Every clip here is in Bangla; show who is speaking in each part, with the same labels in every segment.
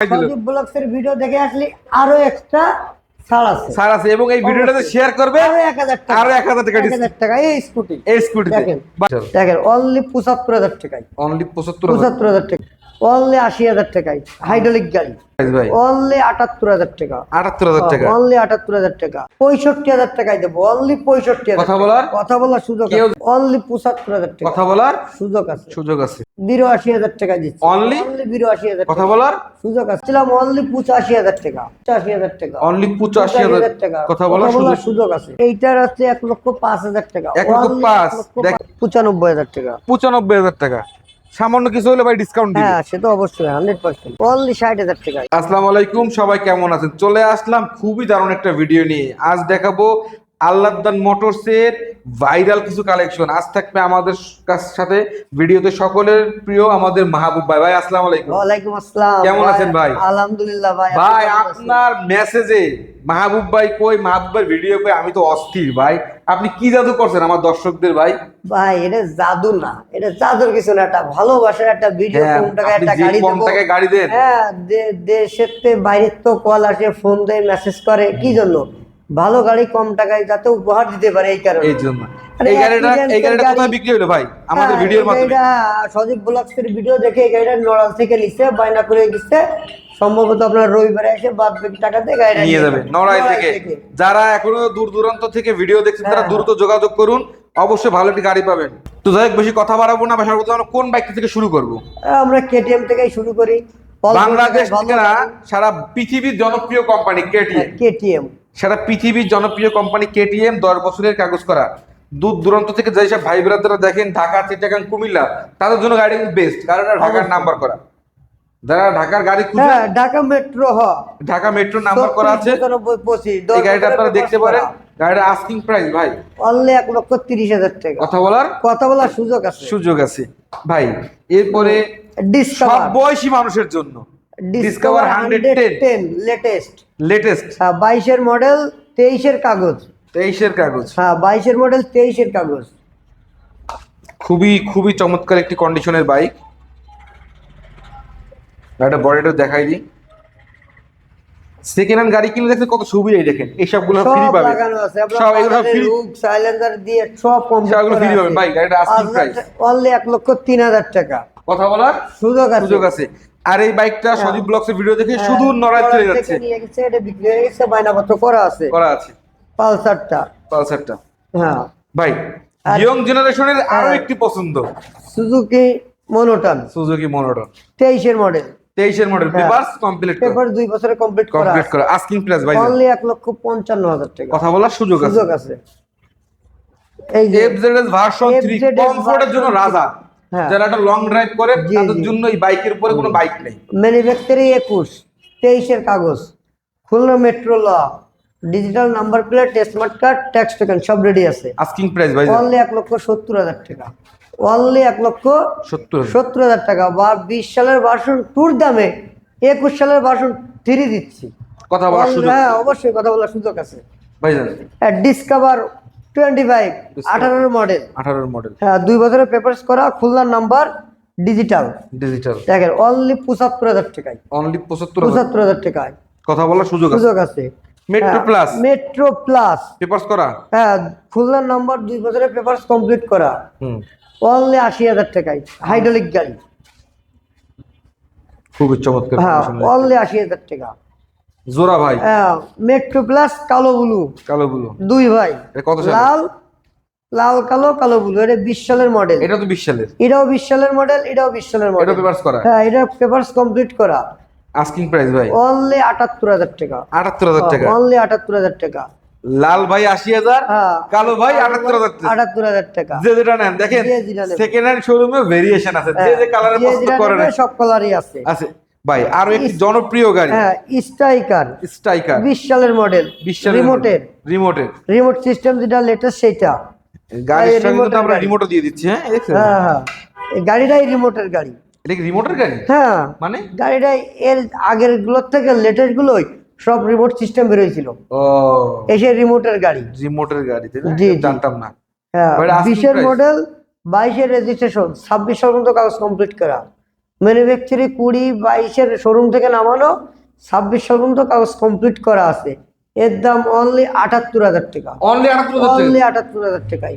Speaker 1: সজীব ব্লগসের ভিডিও দেখে আসলে আরো এক্সট্রা ছাড় আছে
Speaker 2: এবং এই ভিডিওটাতে শেয়ার করবে
Speaker 1: আরো 1000 টাকা
Speaker 2: আরো 1000 টাকা
Speaker 1: 1000 টাকা এই স্কুটি
Speaker 2: দেখেন
Speaker 1: অনলি 75000 টাকায়
Speaker 2: অনলি 75000
Speaker 1: 75000 টাকা অনলি 80000 টাকায় হাইড্রোলিক গাড়ি
Speaker 2: ভাই
Speaker 1: অনলি 78000 টাকা
Speaker 2: 78000 টাকা
Speaker 1: অনলি 78000 টাকা 65000 টাকায় দেবো অনলি 65000 কথা বলার সুযোগ আছে অনলি 75000 টাকা
Speaker 2: কথা বলার
Speaker 1: সুযোগ আছে
Speaker 2: আছে
Speaker 1: 82000 টাকা দিচ্ছি
Speaker 2: অনলি
Speaker 1: 82000
Speaker 2: কথা বলার
Speaker 1: সুযোগ আছে ছিলাম অনলি 85000 টাকা 85000 টাকা
Speaker 2: অনলি 85000
Speaker 1: টাকা
Speaker 2: কথা বলার
Speaker 1: সুযোগ আছে এইটার আছে 1,05,000 টাকা
Speaker 2: 1,05,000 দেখ
Speaker 1: 95000 টাকা
Speaker 2: 95000 টাকা সামান্য কিছু হলে ভাই ডিসকাউন্ট দিবে।
Speaker 1: হ্যাঁ সে তো অবশ্যই 100% অনলি 60000 টাকা।
Speaker 2: আসসালামু আলাইকুম, সবাই কেমন আছেন? চলে আসলাম খুবই দারুণ একটা ভিডিও নিয়ে। আজ দেখাবো আল্লাহদান মোটরসের ভাইরাল কিছু কালেকশন। আজ থাকবে আমাদের সাথে ভিডিওতে সকলের প্রিয় আমাদের মাহবুব ভাই। ভাই আসসালামু আলাইকুম।
Speaker 1: ওয়ালাইকুম আসসালাম।
Speaker 2: কেমন আছেন ভাই?
Speaker 1: আলহামদুলিল্লাহ ভাই।
Speaker 2: ভাই আপনার মেসেজে মাহবুব ভাই কই, মাহবুব ভাই ভিডিও কই, আমি তো অস্থির ভাই। আপনি কি জাদু করছেন আমার দর্শকদের ভাই?
Speaker 1: ভাই এটা জাদু না, এটা জাদুর কিছু না, একটা ভালোবাসার একটা ভিডিও। কম টাকায় একটা গাড়ি
Speaker 2: কম টাকায় গাড়ি দেন।
Speaker 1: হ্যাঁ, দেশের থেকে বাইরের তো কল আসে, ফোন দেয়, মেসেজ করে, কি জন্য? ভালো গাড়ি কম টাকায় যাতে উপহার দিতে পারে, এই কারণে।
Speaker 2: এই জন্য এই গাড়িটা কোথায় বিক্রি হলো ভাই? আমাদের ভিডিওর মাধ্যমে।
Speaker 1: এটা সজীব ব্লগসের ভিডিও দেখে এই গাড়িটা নড়াল থেকে নিছে, বায়না করে গেছে। সম্ভবত আপনার রবিবারে এসে বাদ বাকি টাকা দিয়ে গাড়িটা
Speaker 2: নিয়ে যাবে নড়াইল থেকে। যারা এখনো দূর দূরান্ত থেকে ভিডিও দেখছেন তারা দ্রুত যোগাযোগ করুন, অবশ্যই ভালো একটি গাড়ি পাবেন। তো যাই হোক, বেশি কথা বাড়াবো না, সর্বপ্রথম কোন বাইক থেকে শুরু করব?
Speaker 1: আমরা কেটিএম থেকেই শুরু করি।
Speaker 2: বাংলাদেশ থেকে না, সারা পৃথিবীর জনপ্রিয় কোম্পানি
Speaker 1: কেটিএম।
Speaker 2: সারা পৃথিবীর জনপ্রিয় কোম্পানি কেটিএম, 10 বছরের কাগজ করা। দূর দূরান্ত থেকে যেসব ভাই ব্রাদাররা দেখেন ঢাকা, চিটাগাং, কুমিল্লা, তাদের জন্য গাড়ি বেস্ট, কারণ ঢাকার নাম্বার করা। যারা ঢাকার গাড়ি খুঁজে,
Speaker 1: Dhaka metro,
Speaker 2: Dhaka metro number করা আছে, এই গাড়িটা আপনারা দেখতে পারেন। গাড়ির আস্কিং প্রাইস ভাই
Speaker 1: অনলি 1,30,000 টাকা। কথা বলার সুযোগ আছে
Speaker 2: ভাই। এরপরে সব বয়সী মানুষের জন্য ডিসকভার 110 লেটেস্ট
Speaker 1: 22 মডেল 23 কাগজ। হ্যাঁ, 22 মডেল 23 কাগজ।
Speaker 2: খুবই খুবই চমৎকার একটি কন্ডিশনের বাইক। গাড়িটা বডিটা দেখাই দিই। সেকেন্ড হ্যান্ড গাড়ি কিনে দেখতে কত সুবিধাই, দেখেন এইসবগুলো ফ্রি পাবেন।
Speaker 1: সব এগুলো ফ্রি, সাইলেন্সার দিয়ে সব
Speaker 2: সবগুলো ফ্রি পাবেন ভাই। গাড়িটা আস্কিং প্রাইস
Speaker 1: অনলি 1,03,000 টাকা।
Speaker 2: কথা বলার সুযোগ আছে। আর এই বাইকটা সজীব ব্লগসের ভিডিও দেখে শুধু নড়াইল চলে যাচ্ছে।
Speaker 1: নিয়ে গেছে, এটা বিক্রি হয়ে গেছে, বায়নাপত্র করা আছে। পালসারটা। হ্যাঁ
Speaker 2: ভাই, ইয়ং জেনারেশনের আরো একটি পছন্দ,
Speaker 1: Suzuki monotone. 23 model
Speaker 2: papers complete,
Speaker 1: paper 2 বছরে কমপ্লিট করা।
Speaker 2: আস্কিং প্রাইস ভাই
Speaker 1: অনলি 1,55,000 টাকা।
Speaker 2: কথা বলার সুযোগ আছে।
Speaker 1: এই যে
Speaker 2: এফজেডএস ভার্সন 3 কমফোর্টের জন্য রাজা। যারা একটা লং ড্রাইভ করে তাদের জন্য এই বাইকের উপরে কোনো বাইক নেই।
Speaker 1: ম্যানুফ্যাকচারিং 21 23 কাগজ, খুলনা মেট্রো ল, digital number plate, smart card, tax token সব রেডি আছে।
Speaker 2: আস্কিং প্রাইস ভাই
Speaker 1: অনলি 1,70,000 টাকা। অনলি 1,70,000 টাকা। বা 20 সালের ভার্সন 2 দামে 21 সালের ভার্সন 3 দিচ্ছি।
Speaker 2: কথা বলার সুযোগ।
Speaker 1: হ্যাঁ, অবশ্যই কথা বলার সুযোগ আছে
Speaker 2: ভাই জানেন।
Speaker 1: Discover 25 18 model. হ্যাঁ, 2 বছরের পেপারস করা, খুলনার নাম্বার, ডিজিটাল দেখেন অনলি 75,000 টাকায়। 75,000 টাকায়।
Speaker 2: কথা বলার সুযোগ আছে। মেট্রো প্লাস পেপারস করা।
Speaker 1: হ্যাঁ, খুলনার নাম্বার, 2 বছরের পেপারস কমপ্লিট করা। অনলি 80,000 টাকায় হাইড্রোলিক গাড়ি।
Speaker 2: খুবই চমৎকার।
Speaker 1: হ্যাঁ, অনলি 80,000 টাকা
Speaker 2: জোড়া ভাই।
Speaker 1: হ্যাঁ, মেট্রো প্লাস কালো ব্লু 2 ভাই।
Speaker 2: কত সাল?
Speaker 1: লাল কালো ব্লু। এটা 20 সালের মডেল।
Speaker 2: এটা তো 20 সালের।
Speaker 1: এটাও 20 সালের মডেল, এটাও 20 সালের মডেল।
Speaker 2: এটা পেপারস করা।
Speaker 1: হ্যাঁ, এটা পেপারস কমপ্লিট করা।
Speaker 2: আস্কিং প্রাইস ভাই
Speaker 1: অনলি 78,000 টাকা।
Speaker 2: 78,000 টাকা।
Speaker 1: অনলি 78,000 টাকা।
Speaker 2: লাল ভাই 80,000, কালো ভাই
Speaker 1: 78,000 টাকা।
Speaker 2: যে যেটা নেন দেখেন, সেকেন্ড হ্যান্ড শোরুমে ভেরিয়েশন আছে, যে কালারে পছন্দ করেন
Speaker 1: সব কালারই আছে
Speaker 2: ভাই। আরো একটি জনপ্রিয় গাড়ি,
Speaker 1: হ্যাঁ, স্ট্রাইকার 20 সালের মডেল, রিমোট সিস্টেম যেটা লেটেস্ট সেটা।
Speaker 2: গাড়ির সঙ্গে তো আমরা রিমোটও দিয়ে দিচ্ছি। হ্যাঁ,
Speaker 1: হ্যাঁ, এই গাড়িটাই রিমোটের গাড়ি।
Speaker 2: এটা কি রিমোটের গাড়ি?
Speaker 1: হ্যাঁ,
Speaker 2: মানে
Speaker 1: গাড়িটাই এর আগের গুলোর থেকে লেটেস্ট গুলোই সব রিমোট সিস্টেম বের হয়েছিল। এসে রিমোটের গাড়ি
Speaker 2: জানতাম না।
Speaker 1: হ্যাঁ, 20 এর মডেল, 22 এর রেজিস্ট্রেশন, 26 সাল পর্যন্ত কাগজ কমপ্লিট করা। ম্যানুফ্যাকচারিং 20-22-এর শোরুম থেকে নামানো, 26 সাল পর্যন্ত কাগজ কমপ্লিট করা আছে। এর দাম অনলি 78,000 টাকা।
Speaker 2: অনলি 78,000
Speaker 1: অনলি 78,000 টাকায়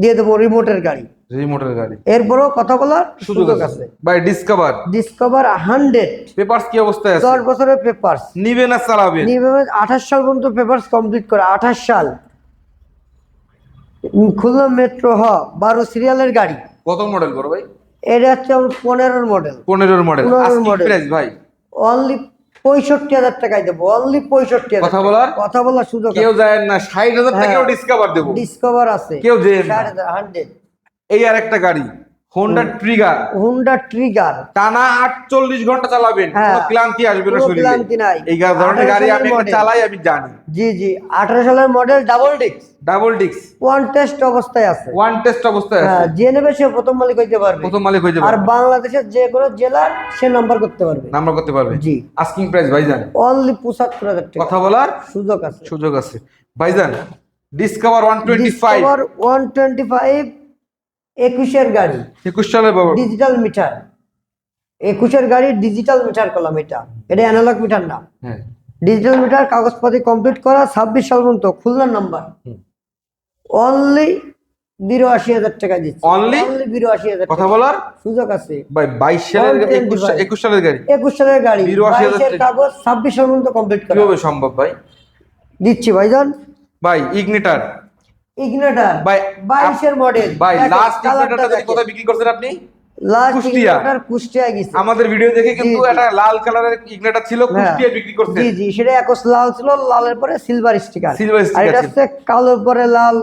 Speaker 1: দিয়ে দেবো রিমোটের গাড়ি।
Speaker 2: রিমোটের গাড়ি,
Speaker 1: এরপরও কথা বলার
Speaker 2: সুযোগ আছে ভাই। ডিসকভার
Speaker 1: 100
Speaker 2: পেপারস কি অবস্থায় আছে?
Speaker 1: 10 বছরের পেপারস।
Speaker 2: নিবে না চালাবেন?
Speaker 1: নিবে। 28 সাল পর্যন্ত পেপারস কমপ্লিট করা। 28 সাল। খুলনা মেট্রো 12 সিরিয়ালের গাড়ি।
Speaker 2: কত মডেল বড় ভাই?
Speaker 1: এটা হচ্ছে 15-এর মডেল।
Speaker 2: 15-এর মডেল।
Speaker 1: 15-এর
Speaker 2: আজকে
Speaker 1: মডেল।
Speaker 2: প্রাইস ভাই
Speaker 1: অনলি 65,000 টাকায় দেবো। অনলি 65,000। কথা বলার সুযোগ
Speaker 2: কেউ যায় না। 60,000 টাকাও ডিসকভার দেবো।
Speaker 1: ডিসকভার আছে।
Speaker 2: কেউ যায় না।
Speaker 1: 60,000
Speaker 2: এই আর একটা গাড়ি হোন্ডা ট্রিগার টানা 48 ঘন্টা চালাবেন, কোনো ক্লান্তি আসবে না শরীরে।
Speaker 1: ক্লান্তি নাই।
Speaker 2: এই ধরনের গাড়ি আমি চালাই, আমি জানি।
Speaker 1: জি জি 18 সালের model, double disc. One test অবস্থায় আছে। যে নেবে সে প্রথম মালিক হইতে পারবে। আর বাংলাদেশের যে কোনো জেলার সে নাম্বার করতে পারবে। জি।
Speaker 2: আস্কিং প্রাইস ভাইজান
Speaker 1: অনলি 75,000 টাকা।
Speaker 2: কথা বলার
Speaker 1: সুযোগ আছে
Speaker 2: ভাইজান। ডিসকভার
Speaker 1: 125 21-এর গাড়ি।
Speaker 2: 21 সালের বাবা।
Speaker 1: Digital meter. 21-এর গাড়ি ডিজিটাল মিটার করলাম। এটা অ্যানালগ মিটার না।
Speaker 2: হ্যাঁ,
Speaker 1: ডিজিটাল মিটার, কাগজপাতি কমপ্লিট করা, 26 সাল পর্যন্ত, খুলনার নাম্বার। অনলি 82,000 টাকা দিচ্ছি।
Speaker 2: অনলি
Speaker 1: 82,000। কথা
Speaker 2: বলার
Speaker 1: সুযোগ আছে
Speaker 2: ভাই। 22 সালের 21 সালের গাড়ি।
Speaker 1: 21 সালের গাড়ি,
Speaker 2: 82,000
Speaker 1: কাগজ 26 সাল পর্যন্ত কমপ্লিট করা।
Speaker 2: কিভাবে সম্ভব ভাই?
Speaker 1: দিচ্ছি ভাইজান।
Speaker 2: ভাই ইগনিটার ভাই
Speaker 1: 22-এর মডেল
Speaker 2: ভাই। লাস্ট ইগনিটারটা কোথায় বিক্রি করছেন আপনি?
Speaker 1: কুষ্টিয়া গেছে।
Speaker 2: আমাদের ভিডিও দেখে কিন্তু একটা লাল কালারের ইগনিটার ছিল, কুষ্টিয়া বিক্রি করছেন।
Speaker 1: জি জি সেটা একস লাল ছিল, লালের পরে সিলভার স্টিকার। আর এটা
Speaker 2: ছিল।
Speaker 1: হচ্ছে কালোর পরে লাল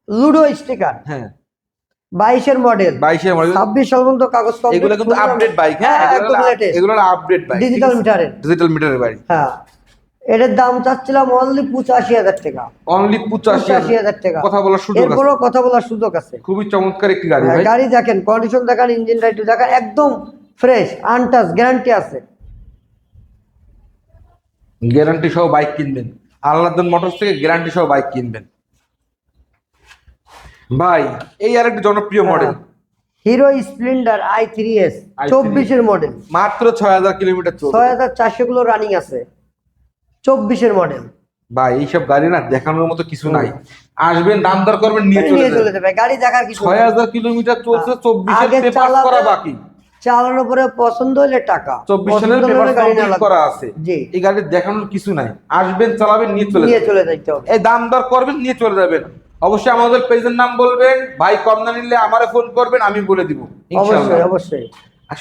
Speaker 1: লুডো স্টিকার।
Speaker 2: হ্যাঁ,
Speaker 1: 22-এর মডেল। 26 সাল পর্যন্ত কাগজ কমপ্লিট।
Speaker 2: এগুলো কিন্তু আপডেট বাইক। হ্যাঁ, এগুলো আপডেট বাইক,
Speaker 1: ডিজিটাল মিটারের
Speaker 2: বাইক।
Speaker 1: হ্যাঁ, এটার দাম চাচ্ছিলাম অনলি 85,000 টাকা।
Speaker 2: অনলি 85,000
Speaker 1: টাকা।
Speaker 2: কথা বলার সুযোগ আছে।
Speaker 1: এরপরও কথা বলার সুযোগ আছে।
Speaker 2: খুবই চমৎকার একটি গাড়ি ভাই।
Speaker 1: গাড়ি দেখেন, কন্ডিশন দেখেন, ইঞ্জিন লাইট দেখেন, একদম ফ্রেশ, আনটাচ, গ্যারান্টি আছে।
Speaker 2: গ্যারান্টি সহ বাইক কিনবেন আল্লাহদান মোটরস থেকে, গ্যারান্টি সহ বাইক কিনবেন ভাই। এই আর একটা জনপ্রিয় মডেল
Speaker 1: হিরো স্প্লেন্ডার i3s 24-এর মডেল।
Speaker 2: মাত্র 6,000 কিলোমিটার চলছে।
Speaker 1: 6,400 কিলো রানিং আছে। 24-এর মডেল
Speaker 2: ভাই। এইসব গাড়ি না দেখানোর মতো কিছু নাই। আসবেন, দাম দর করবেন, নিয়ে চলে যাবে।
Speaker 1: গাড়ি দেখার কিছু
Speaker 2: 6,000 কিলোমিটার চলছে। 24-এর পেপার করা বাকি।
Speaker 1: চালানোর পরে পছন্দ হলে টাকা।
Speaker 2: 24 সালের পেপার কমপ্লিট করা আছে। এই গাড়ি দেখানোর কিছু নাই। আসবেন, চালাবেন, নিয়ে চলে
Speaker 1: যাইতে হবে।
Speaker 2: এই দাম দর করবেন, নিয়ে চলে যাবেন। অবশ্যই আমাদের পেজের নাম বলবেন, ভাই কম না নিলে আমারে ফোন করবেন, আমি বলে দিব ইনশাআল্লাহ।
Speaker 1: অবশ্যই।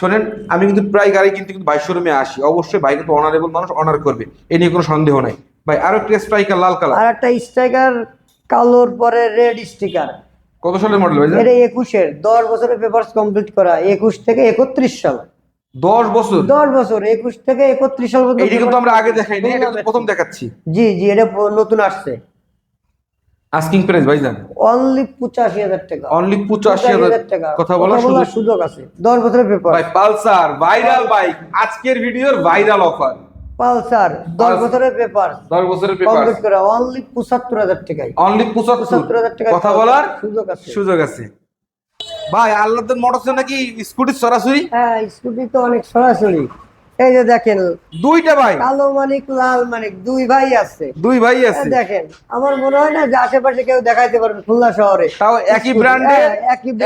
Speaker 2: শোনেন, আমি কিন্তু প্রায় গাড়ি কিন্তু ভাই শোরুমে আসি। অবশ্যই ভাই কিন্তু অনারেবল মানুষ, অনার করবে, এ নিয়ে কোনো সন্দেহ নাই ভাই। আরো একটা স্ট্রাইকার লাল কালার,
Speaker 1: আর একটা স্ট্রাইকার কালোর পরে রেড স্টিকার।
Speaker 2: কত সালের মডেল ভাই?
Speaker 1: এটা 21-এর, 10 বছরের পেপারস কমপ্লিট করা। 21 থেকে 31 সাল।
Speaker 2: 10 বছর।
Speaker 1: 21 থেকে 31 সাল পর্যন্ত।
Speaker 2: এইটা কিন্তু আমরা আগে দেখাইনি, এটা প্রথম দেখাচ্ছি।
Speaker 1: জি জি এটা নতুন আসছে।
Speaker 2: আস্কিং প্রাইস ভাইজান
Speaker 1: অনলি 85,000 টাকা।
Speaker 2: অনলি 85,000
Speaker 1: টাকা।
Speaker 2: কথা বলার
Speaker 1: সুযোগ আছে। 10 বছরের পেপার
Speaker 2: ভাই। পালসার ভাইরাল বাইক, আজকের ভিডিওর ভাইরাল অফার।
Speaker 1: পালসার 10 বছরের পেপার।
Speaker 2: 10 বছরের পেপার
Speaker 1: কমপ্লিট করা অনলি 75,000 টাকায়।
Speaker 2: অনলি 75,000 টাকা। কথা বলার সুযোগ আছে ভাই। আল্লাহদান মোটরসে নাকি স্কুটি সরাসরি?
Speaker 1: হ্যাঁ, স্কুটি তো অনেক সরাসরি। এই যে দেখেন
Speaker 2: দুইটা ভাই,
Speaker 1: কালো মানিক, লাল মানিক, দুই ভাই আছে। দেখেন, আমার মনে হয় না যে আশেপাশে কেউ দেখাইতে পারবে খুলনা শহরে।
Speaker 2: তাও একই ব্র্যান্ডের,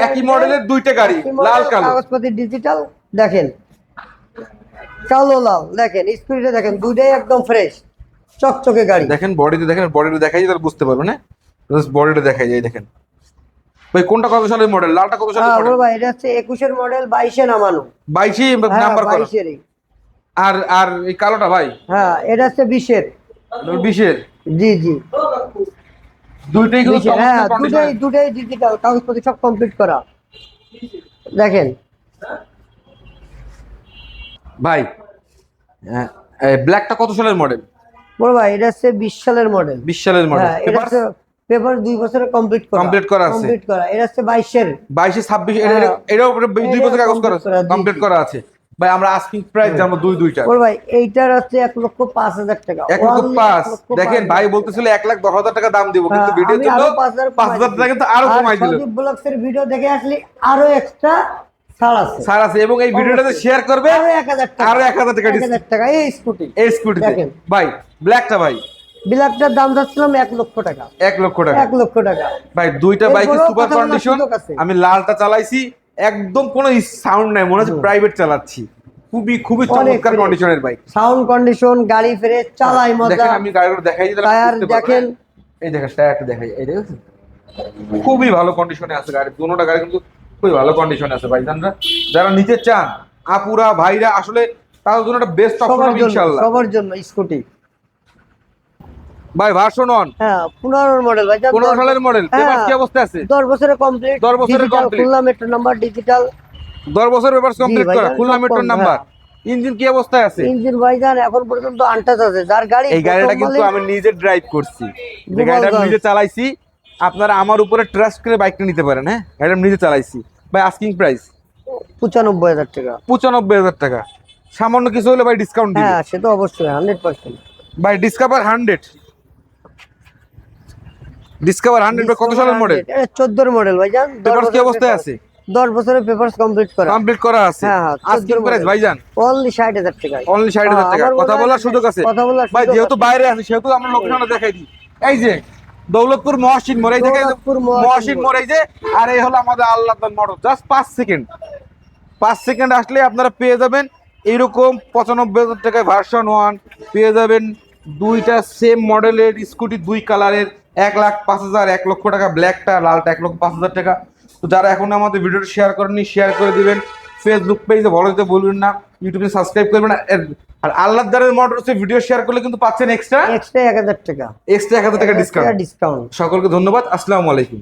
Speaker 2: একই মডেলের দুইটা গাড়ি, লাল কালো,
Speaker 1: কাগজপত্র ডিজিটাল। দেখেন কালো লাল, দেখেন স্কুটিটা দেখেন, দুইটাই একদম ফ্রেশ চকচকে গাড়ি।
Speaker 2: দেখেন বডিতে, দেখেন বডিটা দেখাই যায়, তাহলে বুঝতে পারবেন। না বডিটা দেখাই যায়। দেখেন ভাই, কোনটা কত সালের মডেল? লালটা কত সালের মডেল
Speaker 1: ভাই? এটা হচ্ছে 21-এর মডেল, 22-এ নামানো।
Speaker 2: 22 নাম্বার করা। আর আর এই কালোটা ভাই?
Speaker 1: হ্যাঁ, এটা হচ্ছে 20-এর।
Speaker 2: 20-এর?
Speaker 1: জি জি
Speaker 2: দুইটাই কিন্তু
Speaker 1: দুটাই ডিজিটাল, কাগজপত্র সব কমপ্লিট করা। দেখেন
Speaker 2: ভাই, ব্ল্যাকটা কত সালের মডেল?
Speaker 1: বড় ভাই এটা হচ্ছে 20 সালের মডেল।
Speaker 2: 20 সালের মডেল।
Speaker 1: পেপার 2 বছরে কমপ্লিট করা আছে। এটা হচ্ছে 22-এর।
Speaker 2: 26 এটাও 2 বছর কাগজ করা কমপ্লিট করা আছে ভাই। আমরা আস্কিং প্রাইস জানবো দুইটা।
Speaker 1: বড় ভাই এইটার হচ্ছে 1,05,000 টাকা।
Speaker 2: 1,05,000। দেখেন ভাই বলতেছিল 1,10,000 টাকা দাম দিব, কিন্তু ভিডিওতে তো 5,000 টাকা কিন্তু আরো কমাই দিল।
Speaker 1: সজীব ব্লগসের ভিডিও দেখে আসলে আরো এক্সট্রা ছাড় আছে
Speaker 2: এবং এই ভিডিওটাতে শেয়ার করবে
Speaker 1: আরো 1000 টাকা,
Speaker 2: আরো 1000 টাকা
Speaker 1: 1000 টাকা এই স্কুটি।
Speaker 2: এই স্কুটিতে
Speaker 1: দেখেন।
Speaker 2: ভাই ব্ল্যাকটা ভাই
Speaker 1: ব্ল্যাকটার দাম যাচ্ছিলাম 1 লক্ষ টাকা।
Speaker 2: 1 লক্ষ টাকা
Speaker 1: 1 লক্ষ টাকা
Speaker 2: ভাই, দুইটা বাইকের
Speaker 1: এরপরেও
Speaker 2: সুপার
Speaker 1: কথা বলার
Speaker 2: কন্ডিশন।
Speaker 1: সুযোগ আছে।
Speaker 2: আমি লালটা চালাইছি, একদম কোনো সাউন্ড নাই, মনে হচ্ছে প্রাইভেট চালাচ্ছি। খুবই খুবই চমৎকার
Speaker 1: fresh।
Speaker 2: কন্ডিশনের বাইক।
Speaker 1: সাউন্ড কন্ডিশন, গাড়ি ফ্রেশ, চালাই মজা।
Speaker 2: দেখেন আমি গাড়িটা দেখাই দিলাম,
Speaker 1: টায়ার দেখেন,
Speaker 2: এই দেখেন টায়ারটা দেখাই, এই দেখেন খুবই ভালো কন্ডিশনে আছে গাড়ি। দুটোটা গাড়ি কিন্তু খুবই ভালো কন্ডিশনে আছে ভাইজানরা। যারা নিতে চান আপুরা ভাইরা, আসলে তাদের জন্য একটা বেস্ট অপশন
Speaker 1: সবার
Speaker 2: হবে
Speaker 1: জন্য,
Speaker 2: ইনশাআল্লাহ।
Speaker 1: সবার জন্য স্কুটি।
Speaker 2: ভাই ভার্সন 1
Speaker 1: হ্যাঁ 15 মডেল ভাই,
Speaker 2: 15 সালের মডেল, পেপার কি অবস্থা আছে?
Speaker 1: 10 বছরের কমপ্লিট,
Speaker 2: 10 বছরের complete।
Speaker 1: Khulna metro number, digital.
Speaker 2: 10 বছর পেপার কমপ্লিট করা,
Speaker 1: ভাইজান,
Speaker 2: খুলনা
Speaker 1: সব
Speaker 2: মেট্রো
Speaker 1: কম,
Speaker 2: নাম্বার। ইঞ্জিন কি অবস্থায় আছে?
Speaker 1: ইঞ্জিন ভাইজান এখন পর্যন্ত আনটাচ আছে। যার গাড়ি
Speaker 2: এই গাড়িটা
Speaker 1: প্রথম
Speaker 2: কিন্তু
Speaker 1: মালিক,
Speaker 2: আমি নিজে ড্রাইভ করছি, এই
Speaker 1: গোপালগঞ্জ।
Speaker 2: গাড়িটা আমি নিজে চালাইছি। আপনারা আমার উপরে ট্রাস্ট করে বাইকটা নিতে পারেন। হ্যাঁ, গাড়িটা আমি নিজে চালাইছি। ভাই আস্কিং প্রাইস
Speaker 1: 95,000 টাকা।
Speaker 2: 95,000 টাকা। সামান্য কিছু হলে ভাই ডিসকাউন্ট দিবে।
Speaker 1: হ্যাঁ সে তো অবশ্যই 100%।
Speaker 2: ভাই ডিসকভার 100, ডিসকভার 100 ভাই কত সালের মডেল?
Speaker 1: এটা 14 মডেল ভাইজান।
Speaker 2: পেপারস কি অবস্থায় আছে?
Speaker 1: 10 বছরের পেপারস কমপ্লিট করা।
Speaker 2: কমপ্লিট করা আছে।
Speaker 1: হ্যাঁ, হ্যাঁ,
Speaker 2: আস্কিং
Speaker 1: 14
Speaker 2: প্রাইস
Speaker 1: model।
Speaker 2: ভাইজান
Speaker 1: অনলি 60,000 টাকা।
Speaker 2: অনলি 60,000 টাকা।
Speaker 1: আমার
Speaker 2: কথা
Speaker 1: মনে হয়
Speaker 2: বলার সুযোগ আছে
Speaker 1: কথা বলার
Speaker 2: ভাই,
Speaker 1: সুযোগ
Speaker 2: যেহেতু
Speaker 1: আছে।
Speaker 2: বাইরে আছে সেহেতু আমরা লোকেশনটা দেখাই দিই। এই যে দৌলতপুর মহসিন মোড়, এই থেকে
Speaker 1: দৌলতপুর মহসিন
Speaker 2: মহসিন মোড়, এই যে, আর এই হলো আমাদের আল্লাহদান মোটর। জাস্ট 5 সেকেন্ড আসলে আপনারা পেয়ে যাবেন এইরকম 95,000 টাকায় ভার্সন 1 পেয়ে যাবেন। দুইটা সেম মডেলের স্কুটি, দুই কালারের, 1,05,000, 1 লক্ষ টাকা ব্ল্যাকটা, লালটা 1,05,000 টাকা। তো যারা এখন আমাদের ভিডিওটা শেয়ার করেননি শেয়ার করে দিবেন, ফেসবুক পেজে ফলো দিতে বলবেন না, ইউটিউবে সাবস্ক্রাইব করবেন না। আর আল্লাহদারের মোটরসে ভিডিও শেয়ার করলে কিন্তু পাচ্ছেন এক্সট্রা
Speaker 1: 1,000 টাকা
Speaker 2: এক্সট্রা 1,000 টাকা ডিসকাউন্ট।
Speaker 1: ডিসকাউন্ট।
Speaker 2: সকলকে ধন্যবাদ। আসসালামু আলাইকুম।